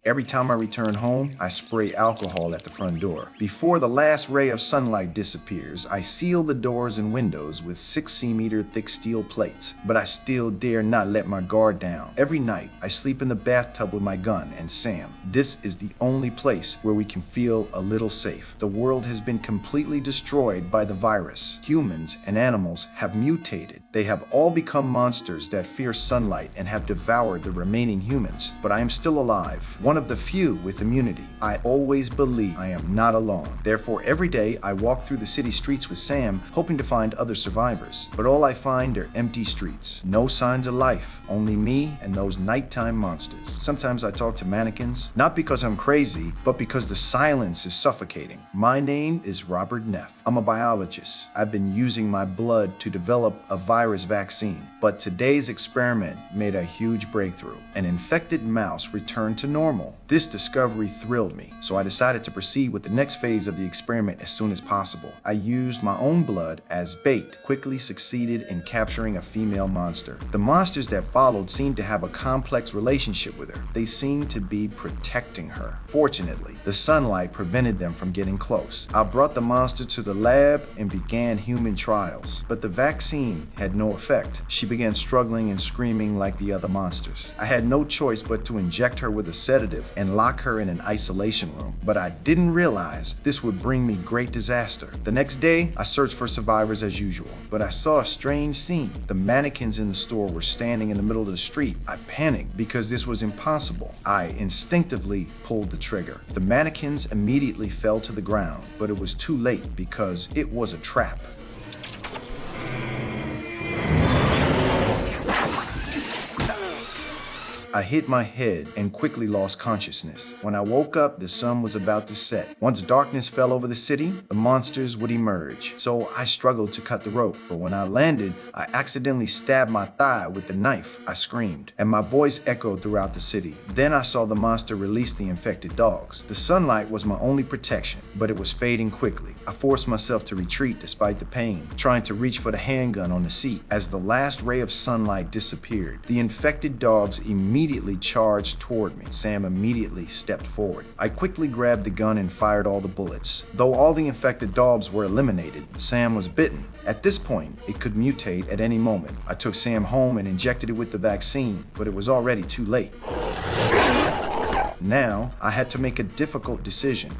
Every time I return home, I spray alcohol at the front door. Before the last ray of sunlight disappears, I seal the doors and windows with 6 cm thick steel plates, but I still dare not let my guard down. Every night, I sleep in the bathtub with my gun and Sam. This is the only place where we can feel a little safe. The world has been completely destroyed by the virus. Humans and animals have mutated. They have all become monsters that fear sunlight and have devoured the remaining humans. But I am still alive, one of the few with immunity. I always believe I am not alone. Therefore, every day I walk through the city streets with Sam, hoping to find other survivors. But all I find are empty streets. No signs of life, only me and those nighttime monsters. Sometimes I talk to mannequins, not because I'm crazy, but because the silence is suffocating. My name is Robert Neff. I'm a biologist. I've been using my blood to develop a virus vaccine. But today's experiment made a huge breakthrough. An infected mouse returned to normal. This discovery thrilled me, so I decided to proceed with the next phase of the experiment as soon as possible. I used my own blood as bait, quickly succeeded in capturing a female monster. The monsters that followed seemed to have a complex relationship with her. They seemed to be protecting her. Fortunately, the sunlight prevented them from getting close. I brought the monster to the lab and began human trials, but the vaccine had no effect. She began struggling and screaming like the other monsters. I had no choice but to inject her with a sedative and lock her in an isolation room, but I didn't realize this would bring me great disaster. The next day, I searched for survivors as usual, but I saw a strange scene. The mannequins in the store were standing in the middle of the street. I panicked because this was impossible. I instinctively pulled the trigger. The mannequins immediately fell to the ground, but it was too late because it was a trap. I hit my head and quickly lost consciousness. When I woke up, the sun was about to set. Once darkness fell over the city, the monsters would emerge. So I struggled to cut the rope, but when I landed, I accidentally stabbed my thigh with the knife. I screamed, and my voice echoed throughout the city. Then I saw the monster release the infected dogs. The sunlight was my only protection, but it was fading quickly. I forced myself to retreat despite the pain, trying to reach for the handgun on the seat. As the last ray of sunlight disappeared, the infected dogs immediately charged toward me. Sam immediately stepped forward. I quickly grabbed the gun and fired all the bullets. Though all the infected dogs were eliminated, Sam was bitten. At this point, it could mutate at any moment. I took Sam home and injected it with the vaccine, but it was already too late. Now, I had to make a difficult decision.